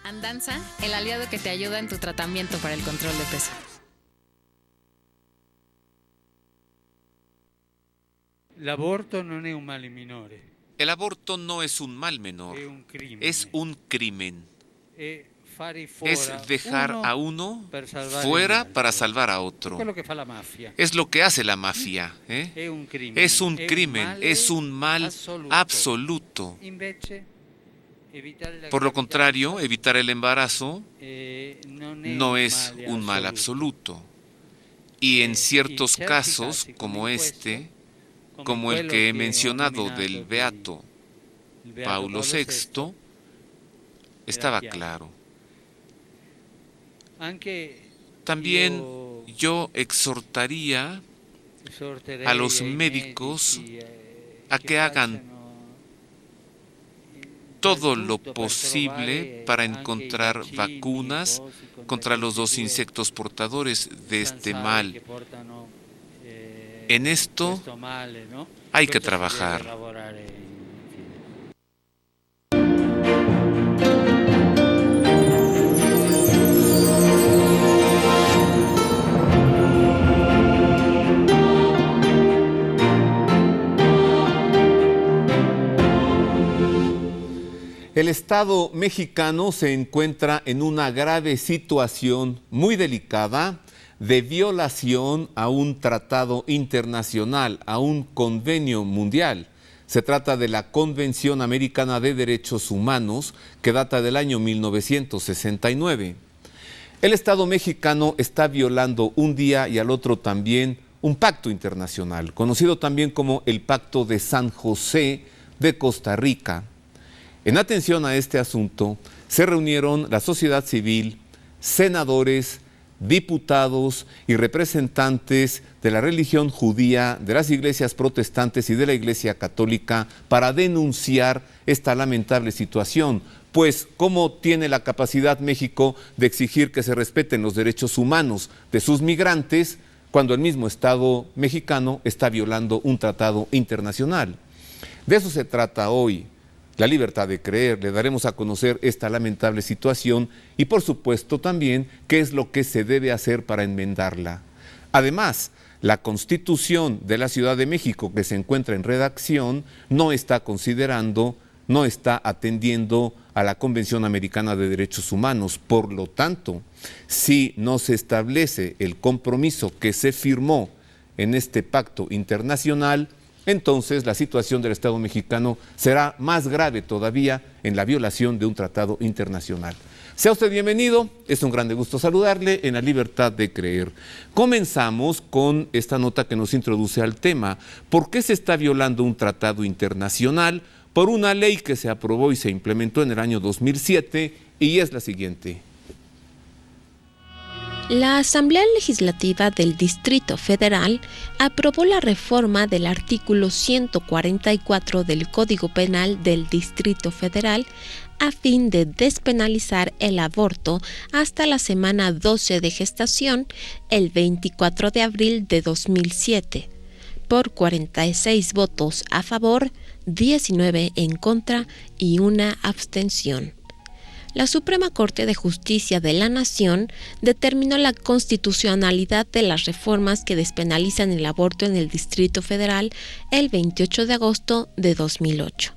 Andanza, el aliado que te ayuda en tu tratamiento para el control de peso. L'aborto non è un male minore. El aborto no es un mal menor, es un crimen. Es dejar a uno fuera para salvar a otro. Es lo que hace la mafia. Es un crimen, es un mal absoluto. Por lo contrario, evitar el embarazo no es un mal absoluto. Y en ciertos casos, como este, como el que he mencionado del Beato Paulo VI, estaba claro. También yo exhortaría a los médicos a que hagan todo lo posible para encontrar vacunas contra los dos insectos portadores de este mal. En esto hay que trabajar. El Estado mexicano se encuentra en una grave situación muy delicada de violación a un tratado internacional, a un convenio mundial. Se trata de la Convención Americana de Derechos Humanos, que data del año 1969. El Estado mexicano está violando un día y al otro también un pacto internacional, conocido también como el Pacto de San José de Costa Rica. En atención a este asunto, se reunieron la sociedad civil, senadores, diputados y representantes de la religión judía, de las iglesias protestantes y de la Iglesia Católica para denunciar esta lamentable situación. Pues, ¿cómo tiene la capacidad México de exigir que se respeten los derechos humanos de sus migrantes cuando el mismo Estado mexicano está violando un tratado internacional? De eso se trata hoy. La libertad de creer. Le daremos a conocer esta lamentable situación y, por supuesto, también qué es lo que se debe hacer para enmendarla. Además, la Constitución de la Ciudad de México, que se encuentra en redacción, no está considerando, no está atendiendo a la Convención Americana de Derechos Humanos. Por lo tanto, si no se establece el compromiso que se firmó en este pacto internacional, entonces la situación del Estado mexicano será más grave todavía en la violación de un tratado internacional. Sea usted bienvenido, es un grande gusto saludarle en La Libertad de Creer. Comenzamos con esta nota que nos introduce al tema. ¿Por qué se está violando un tratado internacional? Por una ley que se aprobó y se implementó en el año 2007 y es la siguiente. La Asamblea Legislativa del Distrito Federal aprobó la reforma del artículo 144 del Código Penal del Distrito Federal a fin de despenalizar el aborto hasta la semana 12 de gestación, el 24 de abril de 2007, por 46 votos a favor, 19 en contra y una abstención. La Suprema Corte de Justicia de la Nación determinó la constitucionalidad de las reformas que despenalizan el aborto en el Distrito Federal el 28 de agosto de 2008.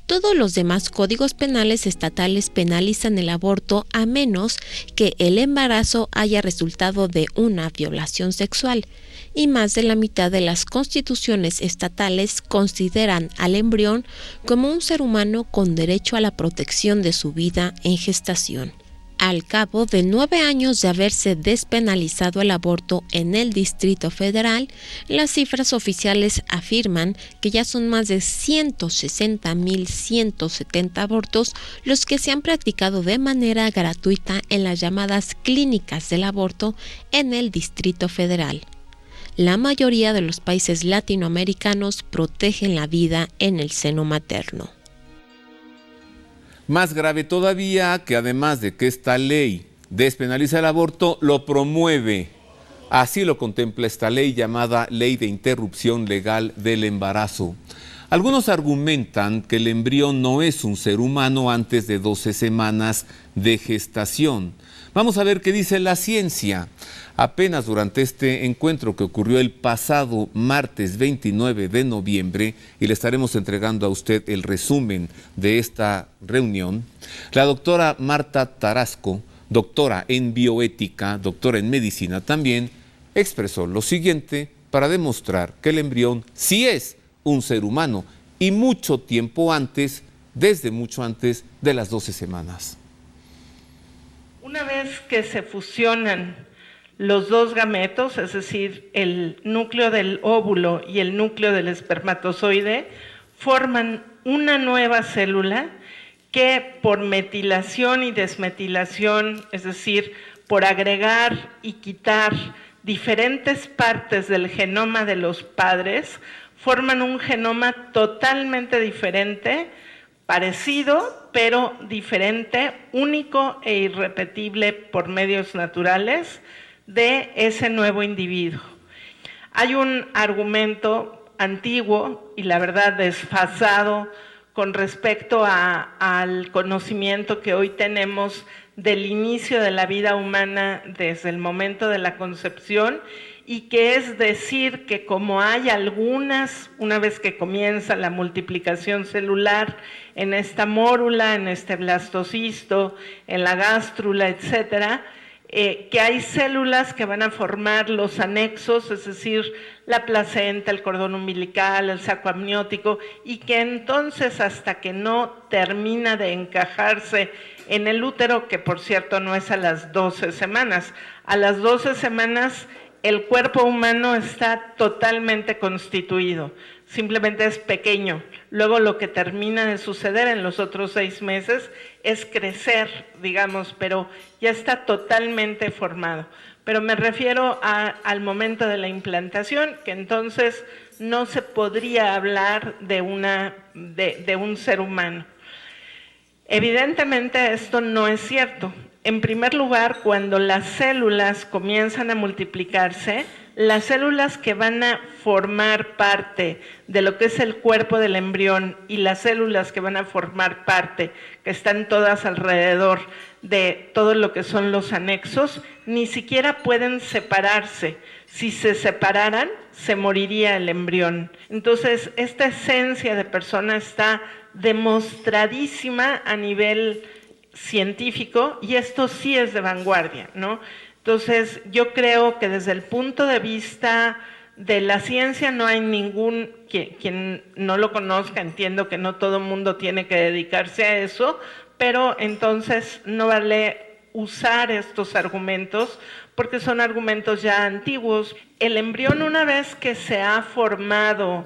Todos los demás códigos penales estatales penalizan el aborto a menos que el embarazo haya resultado de una violación sexual, y más de la mitad de las constituciones estatales consideran al embrión como un ser humano con derecho a la protección de su vida en gestación. Al cabo de 9 años de haberse despenalizado el aborto en el Distrito Federal, las cifras oficiales afirman que ya son más de 160.170 abortos los que se han practicado de manera gratuita en las llamadas clínicas del aborto en el Distrito Federal. La mayoría de los países latinoamericanos protegen la vida en el seno materno. Más grave todavía que además de que esta ley despenaliza el aborto, lo promueve. Así lo contempla esta ley llamada Ley de Interrupción Legal del Embarazo. Algunos argumentan que el embrión no es un ser humano antes de 12 semanas de gestación. Vamos a ver qué dice la ciencia. Apenas durante este encuentro que ocurrió el pasado martes 29 de noviembre, y le estaremos entregando a usted el resumen de esta reunión, la doctora Marta Tarasco, doctora en bioética, doctora en medicina también, expresó lo siguiente para demostrar que el embrión sí es un ser humano y mucho tiempo antes, desde mucho antes de las 12 semanas. Una vez que se fusionan los dos gametos, es decir, el núcleo del óvulo y el núcleo del espermatozoide, forman una nueva célula que por metilación y desmetilación, es decir, por agregar y quitar diferentes partes del genoma de los padres, forman un genoma totalmente diferente, parecido, pero diferente, único e irrepetible por medios naturales de ese nuevo individuo. Hay un argumento antiguo y la verdad desfasado con respecto al conocimiento que hoy tenemos del inicio de la vida humana desde el momento de la concepción, y que es decir que como hay algunas, una vez que comienza la multiplicación celular en esta mórula, en este blastocisto, en la gástrula, etcétera, que hay células que van a formar los anexos, es decir, la placenta, el cordón umbilical, el saco amniótico, y que entonces hasta que no termina de encajarse en el útero, que por cierto no es a las 12 semanas, a las 12 semanas el cuerpo humano está totalmente constituido, simplemente es pequeño. Luego lo que termina de suceder en los otros 6 meses es crecer, digamos, pero ya está totalmente formado. Pero me refiero al momento de la implantación, que entonces no se podría hablar de un ser humano. Evidentemente esto no es cierto. En primer lugar, cuando las células comienzan a multiplicarse, las células que van a formar parte de lo que es el cuerpo del embrión y las células que van a formar parte, que están todas alrededor de todo lo que son los anexos, ni siquiera pueden separarse. Si se separaran, se moriría el embrión. Entonces, esta esencia de persona está demostradísima a nivel científico, y esto sí es de vanguardia, ¿no? Entonces, yo creo que desde el punto de vista de la ciencia no hay quien no lo conozca, entiendo que no todo el mundo tiene que dedicarse a eso, pero entonces no vale usar estos argumentos porque son argumentos ya antiguos. El embrión, una vez que se ha formado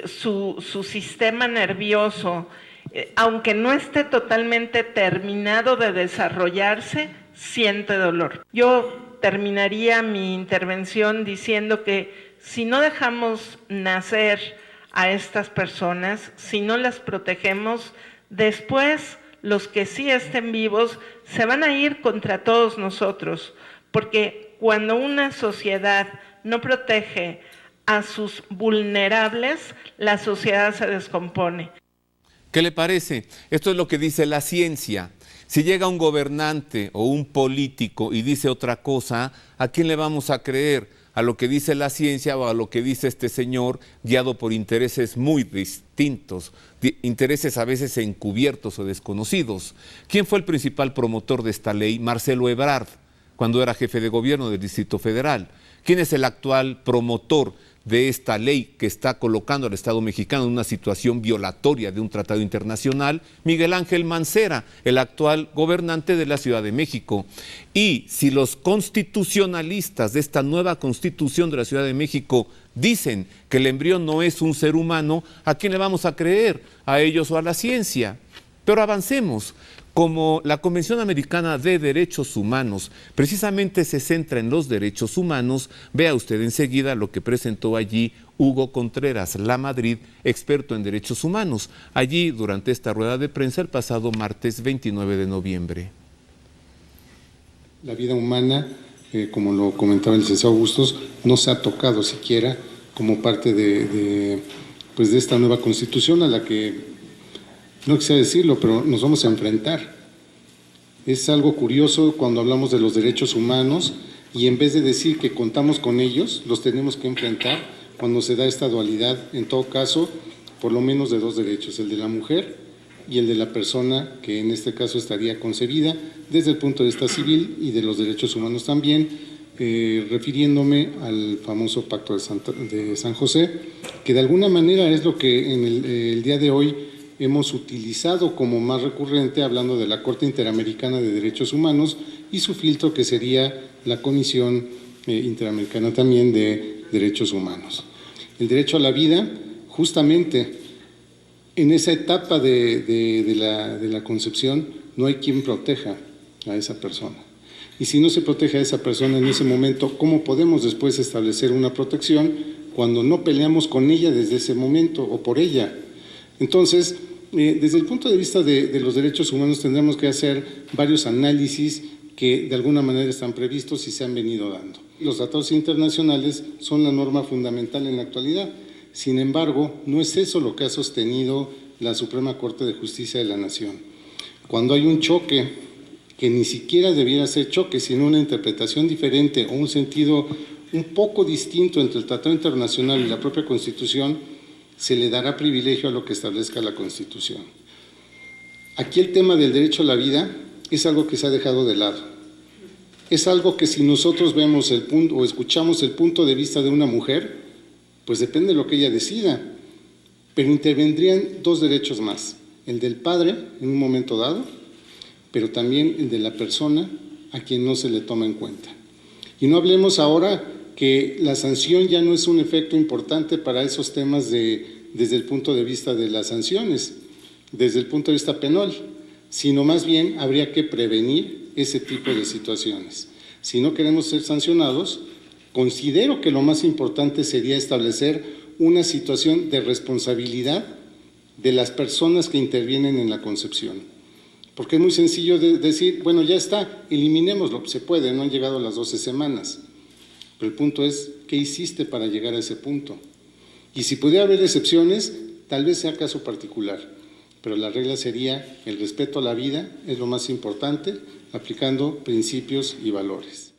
su sistema nervioso, aunque no esté totalmente terminado de desarrollarse, siente dolor. Yo terminaría mi intervención diciendo que si no dejamos nacer a estas personas, si no las protegemos, después los que sí estén vivos se van a ir contra todos nosotros, porque cuando una sociedad no protege a sus vulnerables, la sociedad se descompone. ¿Qué le parece? Esto es lo que dice la ciencia. Si llega un gobernante o un político y dice otra cosa, ¿a quién le vamos a creer? ¿A lo que dice la ciencia o a lo que dice este señor, guiado por intereses muy distintos, intereses a veces encubiertos o desconocidos? ¿Quién fue el principal promotor de esta ley? Marcelo Ebrard, cuando era jefe de gobierno del Distrito Federal. ¿Quién es el actual promotor de esta ley que está colocando al Estado mexicano en una situación violatoria de un tratado internacional? Miguel Ángel Mancera, el actual gobernante de la Ciudad de México. Y si los constitucionalistas de esta nueva constitución de la Ciudad de México dicen que el embrión no es un ser humano, ¿a quién le vamos a creer? ¿A ellos o a la ciencia? Pero avancemos. Como la Convención Americana de Derechos Humanos precisamente se centra en los derechos humanos, vea usted enseguida lo que presentó allí Hugo Contreras Lamadrid, experto en derechos humanos, allí durante esta rueda de prensa el pasado martes 29 de noviembre. La vida humana, como lo comentaba el licenciado Bustos, no se ha tocado siquiera como parte de pues de esta nueva Constitución a la que, no quisiera decirlo, pero nos vamos a enfrentar. Es algo curioso cuando hablamos de los derechos humanos y en vez de decir que contamos con ellos, los tenemos que enfrentar cuando se da esta dualidad, en todo caso, por lo menos de dos derechos, el de la mujer y el de la persona que en este caso estaría concebida desde el punto de vista civil y de los derechos humanos también, refiriéndome al famoso Pacto de San José, que de alguna manera es lo que en el día de hoy hemos utilizado como más recurrente, hablando de la Corte Interamericana de Derechos Humanos y su filtro que sería la Comisión Interamericana también de Derechos Humanos. El derecho a la vida, justamente en esa etapa de la concepción, no hay quien proteja a esa persona. Y si no se protege a esa persona en ese momento, ¿cómo podemos después establecer una protección cuando no peleamos con ella desde ese momento o por ella? Entonces, desde el punto de vista de los derechos humanos tendremos que hacer varios análisis que de alguna manera están previstos y se han venido dando. Los tratados internacionales son la norma fundamental en la actualidad. Sin embargo, no es eso lo que ha sostenido la Suprema Corte de Justicia de la Nación. Cuando hay un choque que ni siquiera debiera ser choque, sino una interpretación diferente o un sentido un poco distinto entre el Tratado Internacional y la propia Constitución, se le dará privilegio a lo que establezca la Constitución. Aquí el tema del derecho a la vida es algo que se ha dejado de lado. Es algo que si nosotros vemos el punto o escuchamos el punto de vista de una mujer, pues depende de lo que ella decida, pero intervendrían dos derechos más, el del padre en un momento dado, pero también el de la persona a quien no se le toma en cuenta. Y no hablemos ahora que la sanción ya no es un efecto importante para esos temas desde el punto de vista de las sanciones, desde el punto de vista penal, sino más bien habría que prevenir ese tipo de situaciones. Si no queremos ser sancionados, considero que lo más importante sería establecer una situación de responsabilidad de las personas que intervienen en la concepción. Porque es muy sencillo decir, bueno, ya está, eliminémoslo, se puede, no han llegado las 12 semanas. Pero el punto es, ¿qué hiciste para llegar a ese punto? Y si pudiera haber excepciones, tal vez sea caso particular, pero la regla sería el respeto a la vida, es lo más importante, aplicando principios y valores.